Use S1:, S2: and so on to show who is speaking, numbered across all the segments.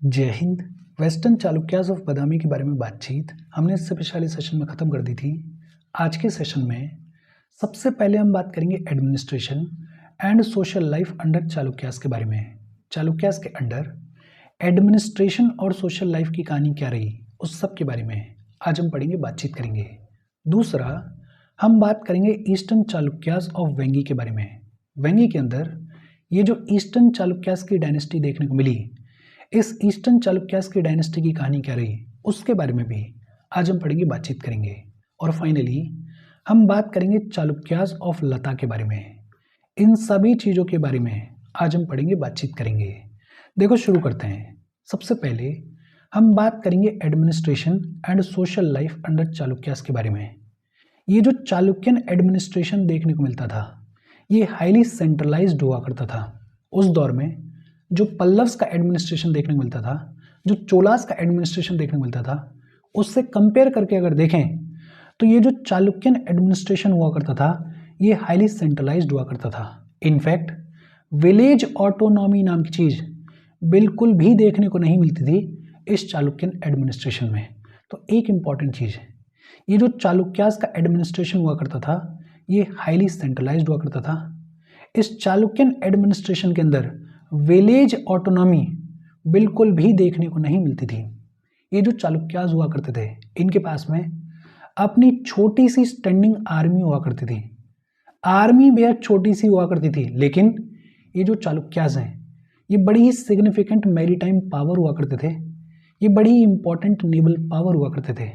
S1: जय Hind. Western Chalukyas of बादामी के बारे में बातचीत हमने इससे पिछले सेशन में ख़त्म कर दी थी। आज के सेशन में सबसे पहले हम बात करेंगे administration and social life under Chalukyas के बारे में। चालुक्यास के अंडर एडमिनिस्ट्रेशन और सोशल लाइफ की कहानी क्या रही, उस सब के बारे में आज हम पढ़ेंगे, बातचीत करेंगे। दूसरा, हम बात करेंगे ईस्टर्न चालुक्यास ऑफ वेंगी के बारे में। वेंगी के अंदर ये जो ईस्टर्न चालुक्यास की डायनेस्टी देखने को मिली, इस ईस्टर्न चालुक्यास की डायनेस्टी की कहानी क्या रही, उसके बारे में भी आज हम पढ़ेंगे, बातचीत करेंगे। और फाइनली हम बात करेंगे चालुक्यास ऑफ लता के बारे में। इन सभी चीज़ों के बारे में आज हम पढ़ेंगे, बातचीत करेंगे। देखो, शुरू करते हैं। सबसे पहले हम बात करेंगे administration and social life under Chalukyas के बारे में। ये जो चालुक्यन एडमिनिस्ट्रेशन देखने को मिलता था, ये हाईली सेंट्रलाइज्ड हुआ करता था। उस दौर में जो पल्लव्स का एडमिनिस्ट्रेशन देखने को मिलता था, जो चोलास का एडमिनिस्ट्रेशन देखने को मिलता था, उससे कंपेयर करके अगर देखें तो ये जो चालुक्यन एडमिनिस्ट्रेशन हुआ करता था, ये हाईली सेंट्रलाइज्ड हुआ करता था। इनफैक्ट विलेज ऑटोनॉमी नाम की चीज़ बिल्कुल भी देखने को नहीं मिलती थी इस चालुक्यन एडमिनिस्ट्रेशन में। तो एक इम्पॉर्टेंट चीज़ है, ये जो चालुक्यास का एडमिनिस्ट्रेशन हुआ करता था, ये हाईली सेंट्रलाइज्ड हुआ करता था। इस चालुक्यन एडमिनिस्ट्रेशन के अंदर विलेज ऑटोनॉमी बिल्कुल भी देखने को नहीं मिलती थी। ये जो चालुक्यास हुआ करते थे, इनके पास में अपनी छोटी सी स्टैंडिंग आर्मी हुआ करती थी। आर्मी बेहद छोटी सी हुआ करती थी, लेकिन ये जो चालुक्यास हैं, ये बड़ी ही सिग्निफिकेंट मैरीटाइम पावर हुआ करते थे। ये बड़ी ही इंपॉर्टेंट नेवल पावर हुआ करते थे।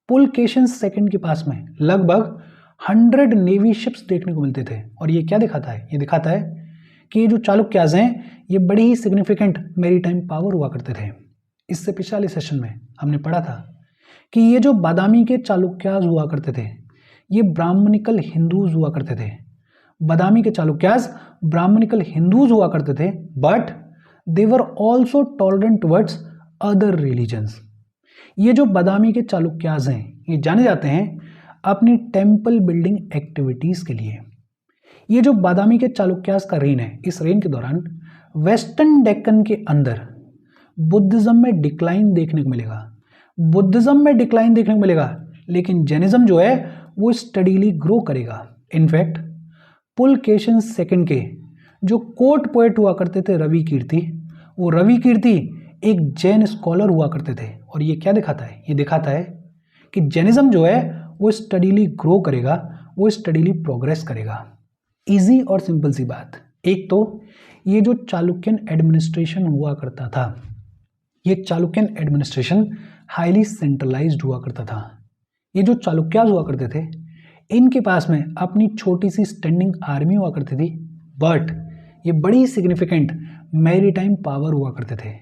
S1: पुलकेशन सेकंड के पास में लगभग 100 नेवी शिप्स देखने को मिलते थे। और ये क्या दिखाता है? ये दिखाता है कि ये जो चालुक्यास हैं, ये बड़ी ही सिग्निफिकेंट मैरीटाइम पावर हुआ करते थे। इससे पिछले सेशन में हमने पढ़ा था कि ये जो बादामी के चालुक्यास हुआ करते थे, ये ब्राह्मणिकल हिंदूज हुआ करते थे। बादामी के चालुक्यास ब्राह्मणिकल हिंदूज हुआ करते थे, but they were also tolerant towards other religions. ये जो बादामी के चालुक्यास हैं, ये जाने जाते हैं अपनी टेम्पल बिल्डिंग एक्टिविटीज़ के लिए। ये जो बादामी के चालुक्यास का रेन है, इस रेन के दौरान वेस्टर्न डेक्कन के अंदर बुद्धिज्म में डिक्लाइन देखने को मिलेगा। बुद्धिज्म में डिक्लाइन देखने को मिलेगा, लेकिन जैनिज्म जो है वो स्टडीली ग्रो करेगा। इनफैक्ट पुलकेशन सेकंड के जो कोर्ट पोएट हुआ करते थे रवि कीर्ति, वो रवि कीर्ति एक जैन स्कॉलर हुआ करते थे। और ये क्या दिखाता है? ये दिखाता है कि जैनिज्म जो है वो स्टडीली ग्रो करेगा, वो स्टडीली प्रोग्रेस करेगा। इजी और सिंपल सी बात। एक तो ये जो चालुक्यन एडमिनिस्ट्रेशन हुआ करता था, ये चालुक्यन एडमिनिस्ट्रेशन हाईली सेंट्रलाइज्ड हुआ करता था। ये जो चालुक्यास हुआ करते थे, इनके पास में अपनी छोटी सी स्टैंडिंग आर्मी हुआ करती थी, बट ये बड़ी सिग्निफिकेंट मैरीटाइम पावर हुआ करते थे।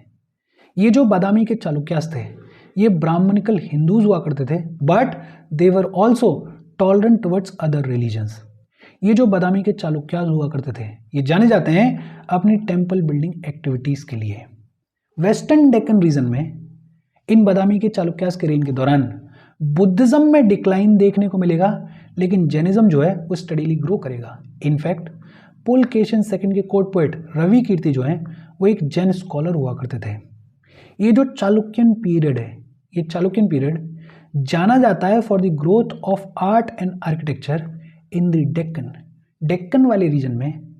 S1: ये जो बादामी के चालुक्यास थे, ये ब्राह्मणिकल हिंदूज हुआ करते थे, but they were also tolerant towards other religions. ये जो बादामी के चालुक्यास हुआ करते थे, ये जाने जाते हैं अपनी टेम्पल बिल्डिंग एक्टिविटीज़ के लिए। वेस्टर्न डेक्कन रीजन में इन बादामी के चालुक्यास के रेन के दौरान बुद्धिज्म में डिक्लाइन देखने को मिलेगा, लेकिन जैनिज्म जो है वो स्टडीली ग्रो करेगा। इनफैक्ट पुलकेशन सेकंड के कोर्ट पोएट रवि कीर्ति जो हैं, वो एक जैन स्कॉलर हुआ करते थे। ये जो चालुक्यन पीरियड है, ये चालुक्यन पीरियड जाना जाता है for the growth of art and architecture in the Deccan. Deccan वाले रीजन में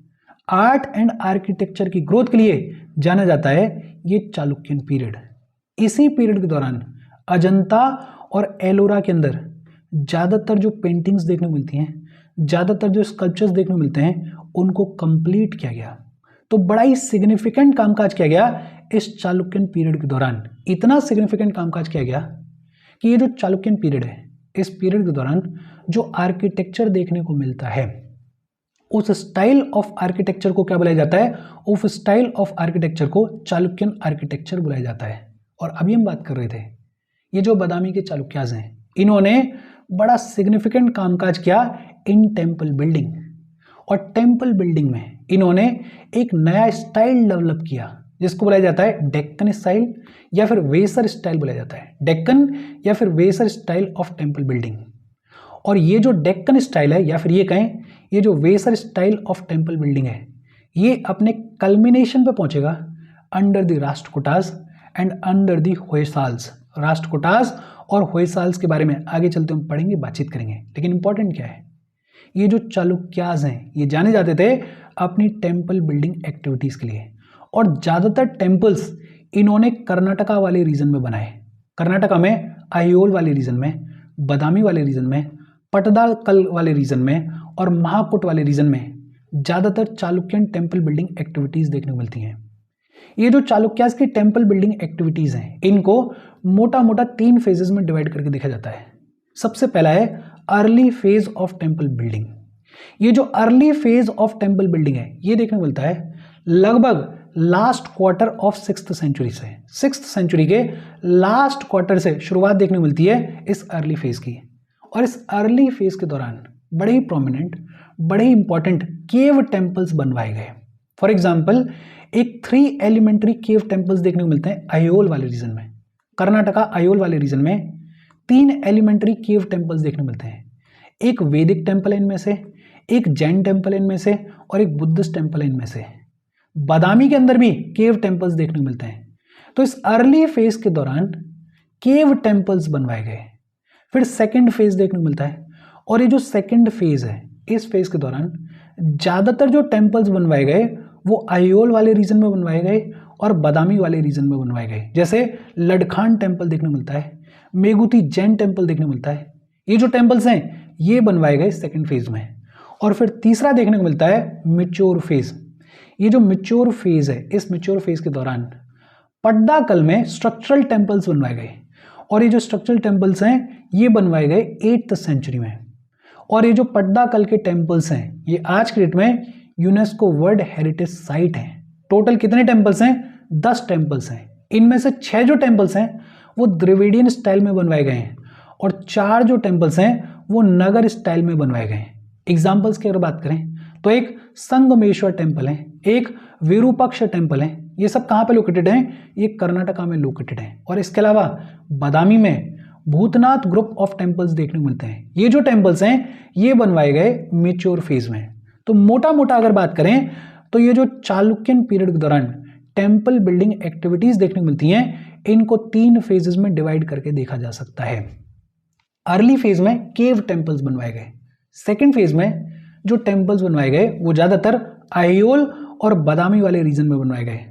S1: आर्ट एंड आर्किटेक्चर की ग्रोथ के लिए जाना जाता है ये चालुक्यन पीरियड। इसी पीरियड के दौरान अजंता और एलोरा के अंदर ज़्यादातर जो पेंटिंग्स देखने को मिलती हैं, ज़्यादातर जो स्कल्पचर्स देखने को मिलते हैं, उनको कंप्लीट किया गया। तो बड़ा ही सिग्निफिकेंट कामकाज किया गया इस चालुक्यन पीरियड के दौरान। इतना सिग्निफिकेंट कामकाज किया गया कि ये जो चालुक्यन पीरियड है, इस पीरियड के दौरान जो आर्किटेक्चर देखने को मिलता है, उस स्टाइल ऑफ आर्किटेक्चर को क्या बुलाया जाता है? उस स्टाइल ऑफ आर्किटेक्चर को चालुक्यन आर्किटेक्चर बुलाया जाता है। और अभी हम बात कर रहे थे, ये जो बादामी के चालुक्यास हैं, इन्होंने बड़ा सिग्निफिकेंट कामकाज किया इन टेम्पल बिल्डिंग। और टेम्पल बिल्डिंग में इन्होंने एक नया स्टाइल डेवलप किया, जिसको बुलाया जाता है डेक्कन स्टाइल या फिर वेसर स्टाइल बुलाया जाता है। डेक्कन या फिर Vesar style of temple building. और ये जो डेक्कन स्टाइल है, या फिर ये कहें ये जो Vesara style of temple building है, ये अपने कल्मिनेशन पे पहुंचेगा under the Rashtrakutas and under the Hoysalas. Rashtrakutas और होयसाल्स के बारे में आगे चलते हम पढ़ेंगे, बातचीत करेंगे। लेकिन इंपॉर्टेंट क्या है, ये जो चालुक्यास हैं ये जाने जाते थे अपनी टेम्पल बिल्डिंग एक्टिविटीज के लिए, और ज्यादातर टेम्पल्स इन्होंने कर्नाटका वाले रीजन में बनाए। कर्नाटका में आयोल वाले रीजन में, बदामी वाले रीजन में, पटदाकल वाले रीजन में और महाकूट वाले रीजन में ज्यादातर चालुक्यन टेम्पल बिल्डिंग एक्टिविटीज देखने को मिलती हैं। ये जो चालुक्यास की टेम्पल बिल्डिंग एक्टिविटीज हैं इनको मोटा मोटा 3 फेजेस में डिवाइड करके देखा जाता है। सबसे पहला है early phase of temple building. ये जो early phase of temple building है ये देखने को मिलता है लगभग last quarter of 6th century से। 6th सेंचुरी के लास्ट क्वार्टर से शुरुआत देखने को मिलती है इस अर्ली फेज की। और इस अर्ली फेज के दौरान बड़े ही प्रोमिनेंट, बड़े ही इंपॉर्टेंट केव टेम्पल्स बनवाए गए। फॉर एग्जाम्पल एक 3 एलिमेंट्री केव टेम्पल्स देखने को मिलते हैं आयोल वाले रीजन में। कर्नाटका आयोल वाले रीजन में 3 एलिमेंट्री केव टेम्पल्स देखने को मिलते हैं। एक वैदिक टेम्पल है इनमें से, एक जैन टेम्पल है इनमें से और एक बुद्धिस्ट टेम्पल है इनमें से। बादामी के अंदर भी केव टेम्पल्स देखने को मिलते हैं। तो इस अर्ली फेज के दौरान केव टेम्पल्स बनवाए गए। फिर सेकंड फेज देखने को मिलता है, और ये जो सेकंड फेज है इस फेज के दौरान ज्यादातर जो टेम्पल्स बनवाए गए वो आयोल वाले रीजन में बनवाए गए और बादामी वाले रीजन में बनवाए गए। जैसे लडखान टेम्पल देखने को मिलता है, मेगुती जैन टेम्पल देखने को मिलता है। ये जो टेम्पल्स हैं ये बनवाए गए सेकंड फेज में। और फिर तीसरा देखने को मिलता है मैच्योर फेज। ये जो मैच्योर फेज है इस मैच्योर फेज के दौरान पट्टाकल में स्ट्रक्चरल टेम्पल्स बनवाए गए, और ये जो स्ट्रक्चरल टेम्पल्स हैं ये बनवाए गए 8th सेंचुरी में। और ये जो पट्टाकल के टेम्पल्स हैं ये आज के डेट में यूनेस्को वर्ल्ड हेरिटेज साइट है। टोटल कितने टेम्पल्स हैं? 10 टेम्पल्स हैं। इनमें से 6 जो टेम्पल्स हैं वो द्रविडियन स्टाइल में बनवाए गए हैं और 4 जो टेम्पल्स हैं वो नगर स्टाइल में बनवाए गए हैं। एग्जाम्पल्स की अगर बात करें तो एक संगमेश्वर टेम्पल है, एक विरूपाक्ष टेम्पल है। ये सब कहाँ पे लोकेटेड हैं? ये कर्नाटका में लोकेटेड है। और इसके अलावा बादामी में भूतनाथ ग्रुप ऑफ टेम्पल्स देखने को मिलते हैं। ये जो टेम्पल्स हैं ये बनवाए गए मैच्योर फेज में। तो मोटा मोटा अगर बात करें तो ये जो चालुक्यन पीरियड के दौरान टेम्पल बिल्डिंग एक्टिविटीज देखने को मिलती हैं इनको 3 फेजेस में डिवाइड करके देखा जा सकता है। अर्ली फेज में केव टेम्पल्स बनवाए गए, सेकेंड फेज में जो टेम्पल्स बनवाए गए वो ज्यादातर आयोल और बादामी वाले रीजन में बनवाए गए,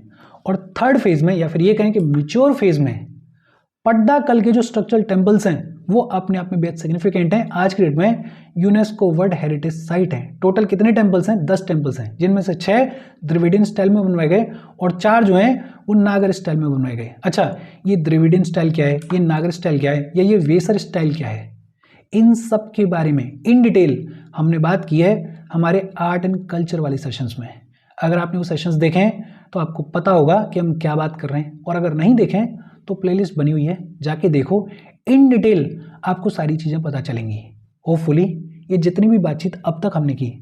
S1: और थर्ड फेज में या फिर ये कहें कि मैच्योर फेज में पट्टाकल के जो स्ट्रक्चरल टेम्पल्स हैं वो अपने आप में बेहद सिग्निफिकेंट हैं। आज के डेट में यूनेस्को वर्ल्ड हेरिटेज साइट है। टोटल कितने टेम्पल्स हैं? 10 टेम्पल्स हैं, जिनमें से 6 द्रविडियन स्टाइल में बनवाए गए और 4 जो हैं वो नागर स्टाइल में बनवाए गए। अच्छा, ये द्रविडियन स्टाइल क्या है, ये नागर स्टाइल क्या है, या ये वेसर स्टाइल क्या है, इन सब के बारे में इन डिटेल हमने बात की है हमारे आर्ट एंड कल्चर वाले सेशंस में। अगर आपने वो सेशंस देखें तो आपको पता होगा कि हम क्या बात कर रहे हैं, और अगर नहीं देखें तो प्लेलिस्ट बनी हुई है, जाके देखो। इन डिटेल आपको सारी चीज़ें पता चलेंगी। होपफुली ये जितनी भी बातचीत अब तक हमने की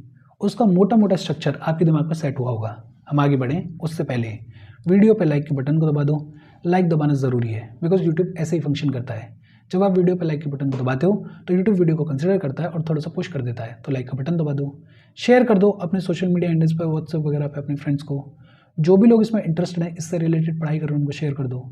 S1: उसका मोटा मोटा स्ट्रक्चर आपके दिमाग में सेट हुआ होगा। हम आगे बढ़ें उससे पहले वीडियो पे लाइक के बटन को दबा दो। लाइक दबाना ज़रूरी है बिकॉज यूट्यूब ऐसे ही फंक्शन करता है। जब आप वीडियो पे लाइक के बटन को दबाते हो तो यूट्यूब वीडियो को कंसिडर करता है और थोड़ा सा पुश कर देता है। तो लाइक का बटन दबा दो, शेयर कर दो अपने सोशल मीडिया हैंडल्स पर, व्हाट्सएप वगैरह पे अपने फ्रेंड्स को। जो भी लोग इसमें इंटरेस्टेड हैं, इससे रिलेटेड पढ़ाई कर रहे हैं, उनको शेयर कर दो।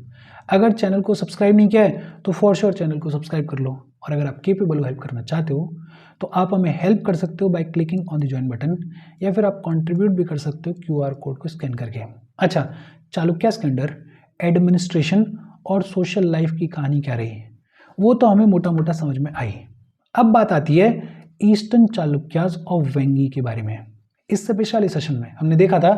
S1: अगर चैनल को सब्सक्राइब नहीं किया है तो फॉर श्योर चैनल को सब्सक्राइब कर लो। और अगर आप केपेबल हेल्प करना चाहते हो तो आप हमें हेल्प कर सकते हो by clicking on the join button, या फिर आप कंट्रीब्यूट भी कर सकते हो QR कोड को स्कैन करके। अच्छा, चालुक्यास के अंडर एडमिनिस्ट्रेशन और सोशल लाइफ की कहानी क्या रही है वो तो हमें मोटा मोटा समझ में आई। अब बात आती है ईस्टर्न चालुक्यास ऑफ वेंगी के बारे में। इससे पिछले सेशन में हमने देखा था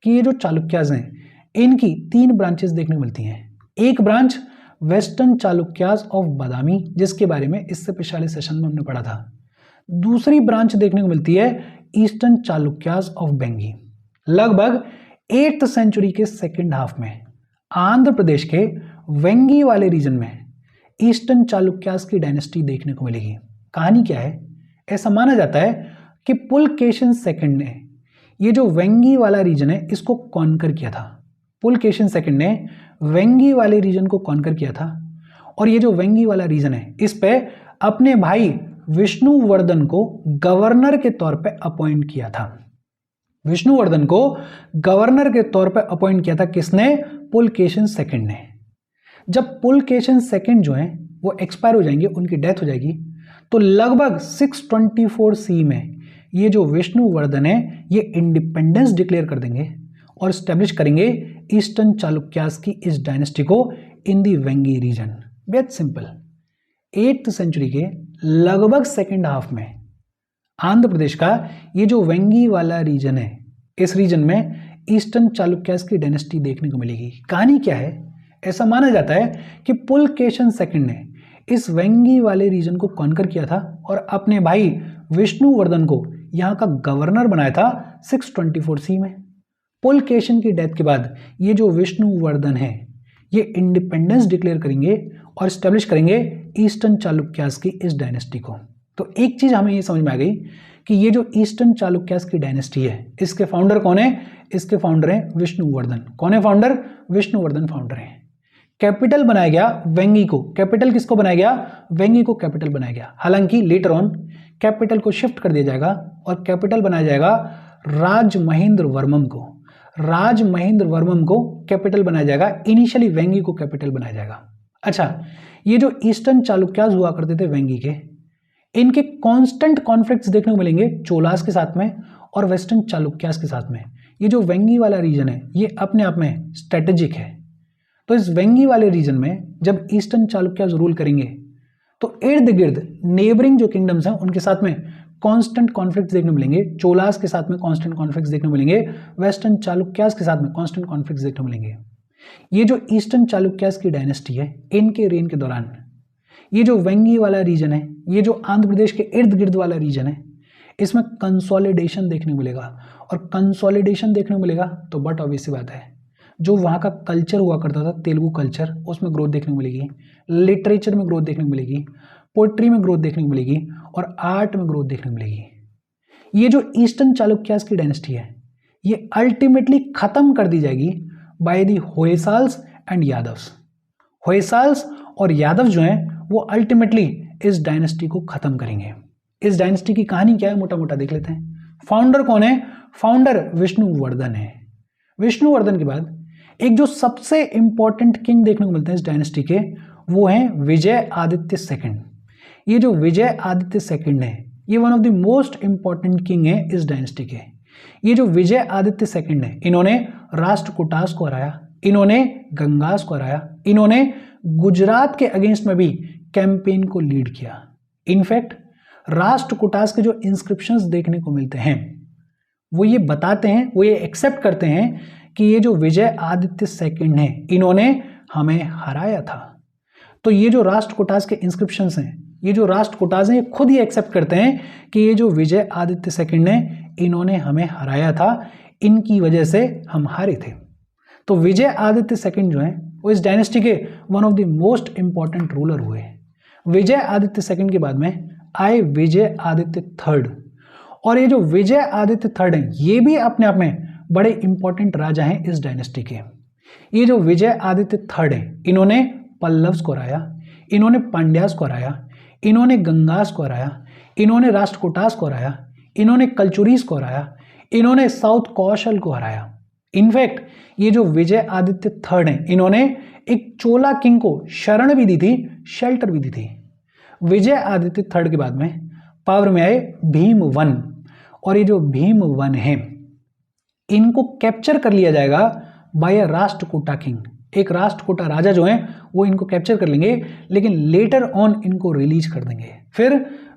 S1: कि ये जो चालुक्यास हैं इनकी 3 ब्रांचेस देखने को मिलती हैं। एक ब्रांच वेस्टर्न चालुक्यास ऑफ बादामी, जिसके बारे में इससे पिछले सेशन में हमने पढ़ा था। दूसरी ब्रांच देखने को मिलती है ईस्टर्न चालुक्यास ऑफ बेंगी। लगभग 8th सेंचुरी के सेकेंड हाफ में आंध्र प्रदेश के वेंगी वाले रीजन में ईस्टर्न चालुक्यास की डायनेस्टी देखने को मिलेगी। कहानी क्या है? ऐसा माना जाता है कि पुलकेशिन सेकंड ने ये जो वेंगी वाला रीजन है इसको कॉन्कर किया था। पुलकेशिन सेकंड ने वेंगी वाले रीजन को कॉन्कर किया था, और ये जो वेंगी वाला रीजन है इस पे अपने भाई विष्णुवर्धन को गवर्नर के तौर पे अपॉइंट किया था। विष्णुवर्धन को गवर्नर के तौर पे अपॉइंट किया था किसने? पुलकेशिन सेकंड ने। जब पुलकेशिन सेकंड जो हैं वो एक्सपायर हो जाएंगे, उनकी डेथ हो जाएगी, तो लगभग 624 सी में ये जो विष्णुवर्धन है ये इंडिपेंडेंस डिक्लेयर कर देंगे और स्टैब्लिश करेंगे ईस्टर्न चालुक्यास की इस डायनेस्टी को इन दी वेंगी रीजन। बेहद सिंपल, 8th सेंचुरी के लगभग सेकेंड हाफ में आंध्र प्रदेश का ये जो वेंगी वाला रीजन है, इस रीजन में ईस्टर्न चालुक्यास की डायनेस्टी देखने को मिलेगी। कहानी क्या है? ऐसा माना जाता है कि पुलकेशिन सेकंड ने इस वेंगी वाले रीजन को कॉन्कर किया था और अपने भाई विष्णुवर्धन को यहाँ का गवर्नर बनाया था 624 सी में। पुलकेशिन की डेथ के बाद ये जो विष्णुवर्धन है ये इंडिपेंडेंस डिक्लेयर करेंगे और स्टैब्लिश करेंगे ईस्टर्न चालुक्यास की इस डायनेस्टी को। तो एक चीज हमें ये समझ में आ गई कि ये जो ईस्टर्न चालुक्यास की डायनेस्टी है इसके फाउंडर कौन है? इसके फाउंडर है विष्णुवर्धन। कौन है फाउंडर? विष्णुवर्धन फाउंडर है। कैपिटल बनाया गया वेंगी को। कैपिटल किसको बनाया गया? वेंगी को कैपिटल बनाया गया। हालांकि लेटर ऑन कैपिटल को शिफ्ट कर दिया जाएगा और कैपिटल बनाया जाएगा राजमहेंद्र वर्मम को। राजमहेंद्र वर्मम को कैपिटल बनाया जाएगा। इनिशियली वेंगी को कैपिटल बनाया जाएगा। अच्छा, ये जो ईस्टर्न चालुक्यास हुआ करते थे वेंगी के, इनके कांस्टेंट कॉन्फ्लिक्ट्स देखने को मिलेंगे चोलास के साथ में और वेस्टर्न चालुक्यास के साथ में। ये जो वेंगी वाला रीजन है ये अपने आप में स्ट्रेटेजिक है। तो इस वेंगी वाले रीजन में जब ईस्टर्न चालुक्यास रूल करेंगे तो इर्द गिर्द नेबरिंग जो किंगडम्स हैं उनके साथ में कांस्टेंट कॉन्फ्लिक्ट्स देखने मिलेंगे। चोलास के साथ में कांस्टेंट कॉन्फ्लिक्ट्स देखने मिलेंगे, वेस्टर्न चालुक्यास के साथ में कांस्टेंट कॉन्फ्लिक्ट्स देखने मिलेंगे। ये जो ईस्टर्न चालुक्यास की डायनेस्टी है इनके रेन के दौरान ये जो वेंगी वाला रीजन है, ये जो आंध्र प्रदेश के इर्द गिर्द वाला रीजन है, इसमें कंसोलिडेशन देखने को मिलेगा। और कंसोलिडेशन देखने को मिलेगा तो बट ऑब्वियस सी बात है, जो वहाँ का कल्चर हुआ करता था तेलुगु कल्चर, उसमें ग्रोथ देखने को मिलेगी, लिटरेचर में ग्रोथ देखने को मिलेगी, पोइट्री में ग्रोथ देखने को मिलेगी और आर्ट में ग्रोथ देखने को मिलेगी। ये जो ईस्टर्न चालुक्यास की डायनेस्टी है ये अल्टीमेटली खत्म कर दी जाएगी बाय दी होयसाल्स एंड यादव्स। होयसाल्स और यादव जो हैं वो अल्टीमेटली इस डायनेस्टी को खत्म करेंगे। इस डायनेस्टी की कहानी क्या है मोटा मोटा देख लेते हैं। फाउंडर कौन है? फाउंडर विष्णुवर्धन है। विष्णुवर्धन के बाद एक जो सबसे इंपॉर्टेंट किंग देखने को मिलते हैं इस डायनेस्टी के, वो हैं विजय आदित्य सेकंड। ये जो विजय आदित्य सेकंड है ये one of the most important king है इस डायनेस्टी के। ये जो विजय आदित्य सेकंड है इन्होंने राष्ट्रकूटास को हराया, इन्होंने गंगास को हराया, इन्होंने गुजरात के अगेंस्ट में भी कैंपेन को लीड किया। इनफैक्ट राष्ट्रकूटास के जो इंस्क्रिप्शंस देखने को मिलते हैं वो ये बताते हैं, वो ये एक्सेप्ट करते हैं कि ये जो विजय आदित्य सेकंड है इन्होंने हमें हराया था। तो ये जो राष्ट्रकूटास के इंस्क्रिप्शंस हैं, ये जो राष्ट्रकूटास हैं, ये खुद ही एक्सेप्ट करते हैं कि ये जो विजय आदित्य सेकंड ने इन्होंने हमें हराया था, इनकी वजह से हम हारे थे। तो विजय आदित्य सेकंड जो है वो इस डायनेस्टी के one of the most important ruler हुए। विजय आदित्य सेकंड के बाद में आए विजय आदित्य थर्ड, और ये जो विजय आदित्य थर्ड हैं ये भी अपने आप में बड़े इंपॉर्टेंट राजा हैं इस डायनेस्टी के। ये जो विजय आदित्य थर्ड हैं इन्होंने पल्लव्स को हराया, इन्होंने पांड्यास को हराया, इन्होंने गंगास को हराया, इन्होंने राष्ट्रकूटास को हराया, इन्होंने कलचुरीस को हराया, इन्होंने साउथ कौशल को हराया। इनफैक्ट ये जो विजय आदित्य थर्ड हैं इन्होंने एक चोला किंग को शरण भी दी थी, शेल्टर भी दी थी। विजय आदित्य थर्ड के बाद में पावर में आए भीम वन, और ये जो भीम वन है इनको कैप्चर कर लिया जाएगा बाय अ राष्ट्रकूटा किंग। एक राष्ट्रकूटा राजा जो हैं वो इनको कैप्चर कर लेंगे, लेकिन लेटर ऑन इनको रिलीज कर देंगे। फिर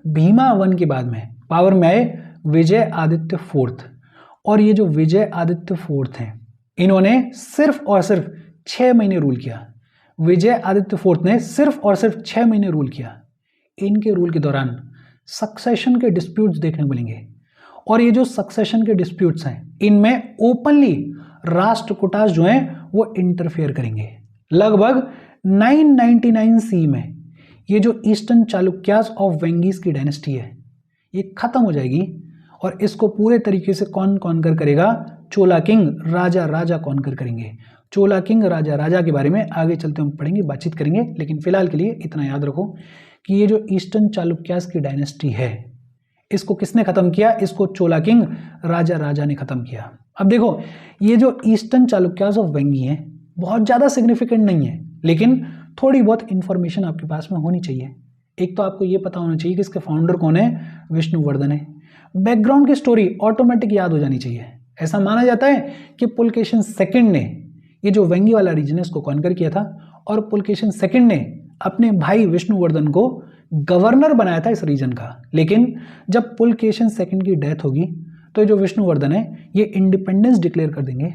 S1: भीमा वन के बाद में पावर में आए विजय आदित्य फोर्थ, और ये जो विजय आदित्य फोर्थ हैं इन्होंने सिर्फ और सिर्फ 6 महीने रूल किया। विजय आदित्य फोर्थ ने सिर्फ और सिर्फ 6 महीने रूल किया। इनके रूल के दौरान सक्सेशन के डिस्प्यूट्स देखने को मिलेंगे, और ये जो सक्सेशन के डिस्प्यूट्स हैं इनमें ओपनली राष्ट्रकूटास जो हैं वो इंटरफेयर करेंगे। लगभग 999 सी में ये जो ईस्टर्न चालुक्यास ऑफ वेंगीज की डायनेस्टी है ये खत्म हो जाएगी, और इसको पूरे तरीके से कौन कॉन्कर करेगा? चोला किंग, राजा राजा कॉन्कर करेंगे। चोला किंग, राजा राजा के बारे में आगे चलते हम पढ़ेंगे, बातचीत करेंगे, लेकिन फिलहाल के लिए इतना याद रखो कि ये जो ईस्टर्न चालुक्यास की डायनेस्टी है इसको किसने खत्म किया? इसको चोला किंग, राजा राजा ने खत्म किया। अब देखो ये जो ईस्टर्न चालुक्यास ऑफ वेंगी हैं बहुत ज़्यादा सिग्निफिकेंट नहीं है, लेकिन थोड़ी बहुत इंफॉर्मेशन आपके पास में होनी चाहिए। एक तो आपको ये पता होना चाहिए कि इसके फाउंडर कौन है, विष्णुवर्धन है। बैकग्राउंड की स्टोरी ऑटोमेटिक याद हो जानी चाहिए। ऐसा माना जाता है कि पुलकेशिन सेकंड ने ये जो वेंगी वाला रीजन है उसको कॉन्कर किया था, और पुलकेशिन सेकंड ने अपने भाई विष्णुवर्धन को गवर्नर बनाया था इस रीजन का। लेकिन जब पुलकेशिन सेकंड की डेथ होगी तो जो विष्णुवर्धन है ये इंडिपेंडेंस डिक्लेयर कर देंगे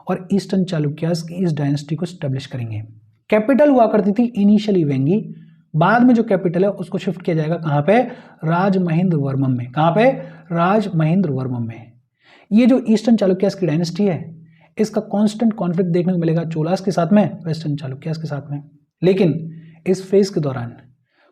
S1: और ईस्टर्न चालुक्यास की इस डायनेस्टी को स्टैब्लिश करेंगे। कैपिटल हुआ करती थी इनिशियली वेंगी, बाद में जो कैपिटल है उसको शिफ्ट किया जाएगा कहाँ पे, राजमहेंद्रवर्मम में। कहाँ पे, राजमहेंद्रवर्मम में। ये जो ईस्टर्न चालुक्यास की डायनेस्टी है इसका कांस्टेंट कॉन्फ्लिक्ट देखने को मिलेगा चोलास के साथ में, वेस्टर्न चालुक्यास के साथ में। लेकिन इस फेज के दौरान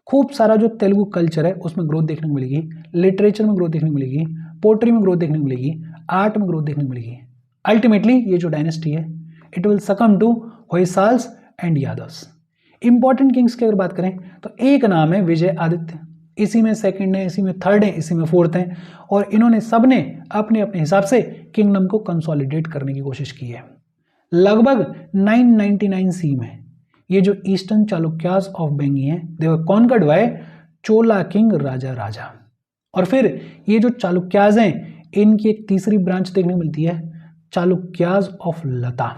S1: खूब सारा जो तेलुगु कल्चर है उसमें ग्रोथ देखने को मिलेगी, लिटरेचर में ग्रोथ देखने को मिलेगी, पोएट्री में ग्रोथ देखने को मिलेगी, आर्ट में ग्रोथ देखने को मिलेगी। अल्टीमेटली ये जो डायनेस्टी है it will succumb to Hoysalas and Yadavas. Important kings की अगर बात करें तो एक नाम है विजय आदित्य, इसी में सेकंड है, इसी में थर्ड है, इसी में फोर्थ है, और इन्होंने सबने अपने अपने हिसाब से किंगडम को कंसोलिडेट करने की कोशिश की है। लगभग 999 सी में ये जो ईस्टर्न चालुक्यास ऑफ बेंगी हैं दे वर कॉन्कर्ड बाय चोला किंग राजा राजा। और फिर ये जो चालुक्यास हैं इनकी एक तीसरी ब्रांच देखने को मिलती है, चालुक्यास ऑफ लता।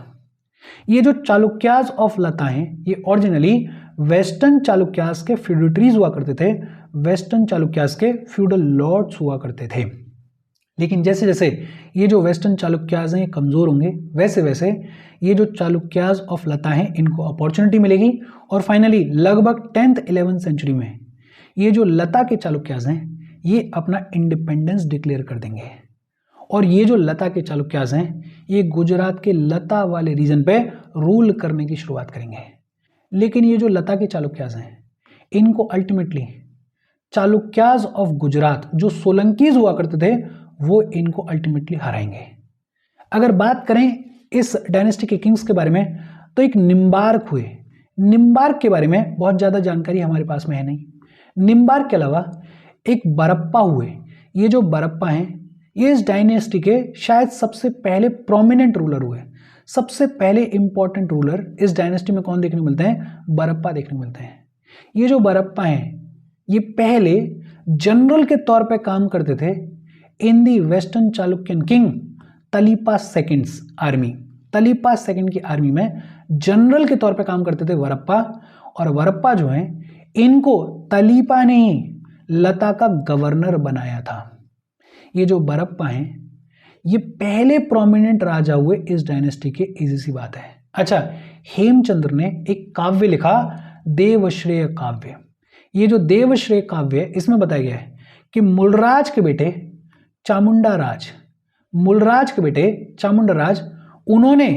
S1: ये जो चालुक्यास ऑफ लता हैं ये ओरिजिनली वेस्टर्न चालुक्यास के फ्यूडिटरीज हुआ करते थे, वेस्टर्न चालुक्यास के फ्यूडल लॉर्ड्स हुआ करते थे। लेकिन जैसे जैसे ये जो वेस्टर्न चालुक्यास हैं कमज़ोर होंगे वैसे वैसे ये जो चालुक्यास ऑफ लता हैं इनको अपॉर्चुनिटी मिलेगी, और फाइनली लगभग 10th 11th सेंचुरी में ये जो लता के चालुक्यास हैं ये अपना इंडिपेंडेंस डिक्लेयर कर देंगे। और ये जो लता के चालुक्यास हैं ये गुजरात के लता वाले रीजन पे रूल करने की शुरुआत करेंगे। लेकिन ये जो लता के चालुक्यास हैं इनको अल्टीमेटली चालुक्यास ऑफ गुजरात जो सोलंकीज हुआ करते थे वो इनको अल्टीमेटली हराएंगे। अगर बात करें इस डायनेस्टी के किंग्स के बारे में तो एक निम्बार्क हुए। निम्बार्क के बारे में बहुत ज़्यादा जानकारी हमारे पास में है नहीं। निम्बार्क के अलावा एक बरप्पा हुए। ये जो बरप्पा हैं ये इस डायनेस्टी के शायद सबसे पहले प्रोमिनेंट रूलर हुए। सबसे पहले इंपॉर्टेंट रूलर इस डायनेस्टी में कौन देखने को मिलते हैं, बरप्पा देखने को मिलते हैं। ये जो बरप्पा हैं ये पहले जनरल के तौर पे काम करते थे in the western Chalukyan king Tailapa second's army. Tailapa second की आर्मी में जनरल के तौर पे काम करते थे वरप्पा। और वरप्पा जो हैं इनको तलीपा ने ही लता का गवर्नर बनाया था। ये जो बरप्पा हैं ये पहले प्रोमिनेंट राजा हुए इस डायनेस्टी के, इजी सी बात है। अच्छा, हेमचंद्र ने एक काव्य लिखा देवश्रेय काव्य। ये जो देवश्रेय काव्य है इसमें बताया गया है कि मूलराज के बेटे चामुंडा राज, मूलराज के बेटे चामुंडा राज, उन्होंने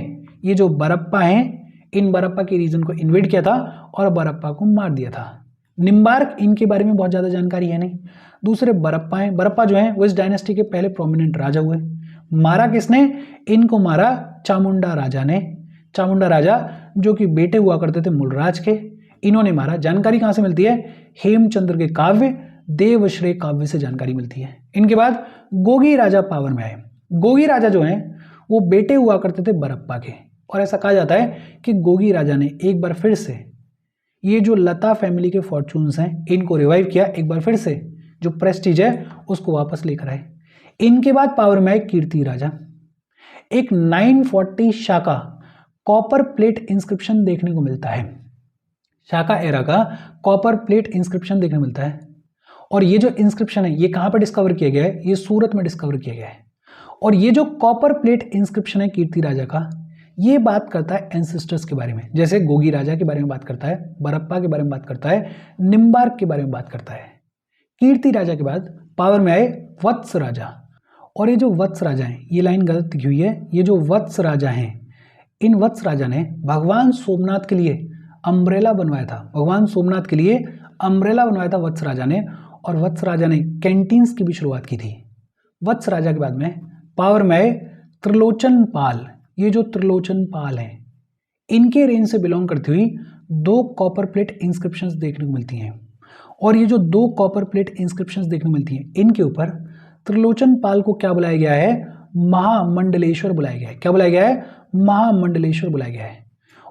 S1: ये जो बरप्पा हैं इन बरप्पा के रीजन को इन्वेड किया था और बरप्पा को मार दिया था। निम्बार्क इनके बारे में बहुत ज़्यादा जानकारी है नहीं। दूसरे बरप्पा हैं, बरप्पा जो हैं वो इस डायनेस्टी के पहले प्रोमिनेंट राजा हुए। मारा किसने, इनको मारा चामुंडा राजा ने। चामुंडा राजा जो कि बेटे हुआ करते थे मूलराज के, इन्होंने मारा। जानकारी कहाँ से मिलती है, हेमचंद्र के काव्य देवश्रेय काव्य से जानकारी मिलती है। इनके बाद गोगी राजा पावर में आए। गोगी राजा जो हैं वो बेटे हुआ करते थे बरप्पा के, और ऐसा कहा जाता है कि गोगी राजा ने एक बार फिर से ये जो लता फैमिली के फॉर्चून्स हैं इनको रिवाइव किया, एक बार फिर से जो प्रेस्टीज है उसको वापस लेकर आए। इनके बाद पावर में आए कीर्ति राजा। एक 940 शाका कॉपर प्लेट इंस्क्रिप्शन देखने को मिलता है। शाका एरा का कॉपर प्लेट इंस्क्रिप्शन देखने को मिलता है। और ये जो इंस्क्रिप्शन है ये कहाँ पर डिस्कवर किया गया है, ये सूरत में डिस्कवर किया गया है। और ये जो कॉपर प्लेट इंस्क्रिप्शन है कीर्ति राजा का, ये बात करता है एंसेस्टर्स के बारे में। जैसे गोगी राजा के बारे में बात करता है, बरप्पा के बारे में बात करता है, निम्बार्क के बारे में बात करता है। कीर्ति राजा के बाद पावर में आए वत्स राजा। और ये जो वत्स राजा हैं, ये लाइन गलत लिखी हुई है, ये जो वत्स राजा हैं इन वत्स राजा ने भगवान सोमनाथ के लिए अम्ब्रेला बनवाया था। भगवान सोमनाथ के लिए अम्ब्रेला बनवाया था वत्स राजा ने। और वत्स राजा ने कैंटीन्स की भी शुरुआत की थी। वत्स राजा के बाद में पावर में आए त्रिलोचन पाल। ये जो त्रिलोचन पाल हैं इनके रेंज से बिलोंग करती हुई 2 कॉपर प्लेट इंस्क्रिप्शंस देखने को मिलती हैं। और ये जो 2 कॉपर प्लेट इंस्क्रिप्शंस देखने को मिलती हैं इनके ऊपर त्रिलोचन पाल को क्या बुलाया गया है, महामंडलेश्वर बुलाया गया है। क्या बुलाया गया है, महामंडलेश्वर बुलाया गया है।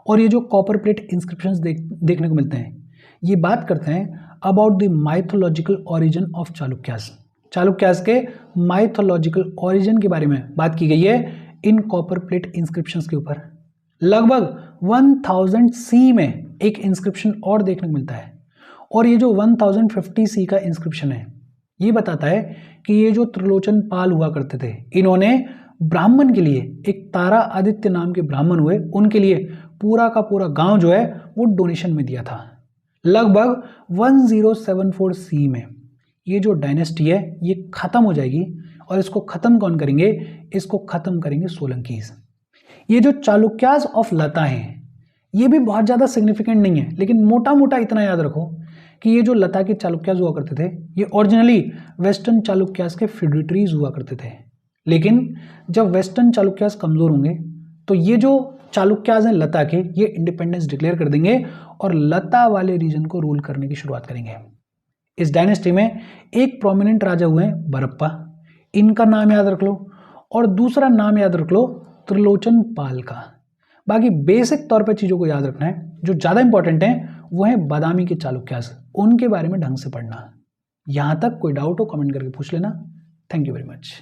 S1: और ये जो कॉपर प्लेट इंस्क्रिप्शंस देखने को मिलते हैं, ये बात करते हैं about the mythological origin of Chalukyas. Chalukyas के माइथोलॉजिकल ओरिजिन के बारे में बात की गई है इन कॉपर प्लेट इंस्क्रिप्शंस के ऊपर। लगभग 1000 सी में एक इंस्क्रिप्शन और देखने को मिलता है, और ये जो 1050 सी का इंस्क्रिप्शन है ये बताता है कि ये जो त्रिलोचन पाल हुआ करते थे, इन्होंने ब्राह्मण के लिए, एक तारा आदित्य नाम के ब्राह्मण हुए, उनके लिए पूरा का पूरा गांव जो है वो डोनेशन में दिया था। लगभग 1074 सी में ये जो डायनेस्टी है ये खत्म हो जाएगी, और इसको खत्म कौन करेंगे? इसको खत्म करेंगे सोलंकीज। ये जो चालुक्यास ऑफ लता हैं ये भी बहुत ज़्यादा सिग्निफिकेंट नहीं है, लेकिन मोटा मोटा इतना याद रखो कि ये जो लता के चालुक्यास हुआ करते थे ये ओरिजिनली वेस्टर्न चालुक्यास के फ्यूडिटरीज हुआ करते थे। लेकिन जब वेस्टर्न चालुक्यास कमज़ोर होंगे तो ये जो चालुक्यास हैं लता के, ये इंडिपेंडेंस डिक्लेयर कर देंगे और लता वाले रीजन को रूल करने की शुरुआत करेंगे। इस डायनेस्टी में एक प्रोमिनेंट राजा हुए हैं बरप्पा, इनका नाम याद रख लो, और दूसरा नाम याद रख लो त्रिलोचन पाल का। बाकी बेसिक तौर पर चीज़ों को याद रखना है। जो ज़्यादा इंपॉर्टेंट है वो है बादामी के चालुक्यास, उनके बारे में ढंग से पढ़ना। यहाँ तक कोई डाउट हो कमेंट करके पूछ लेना। Thank you very much.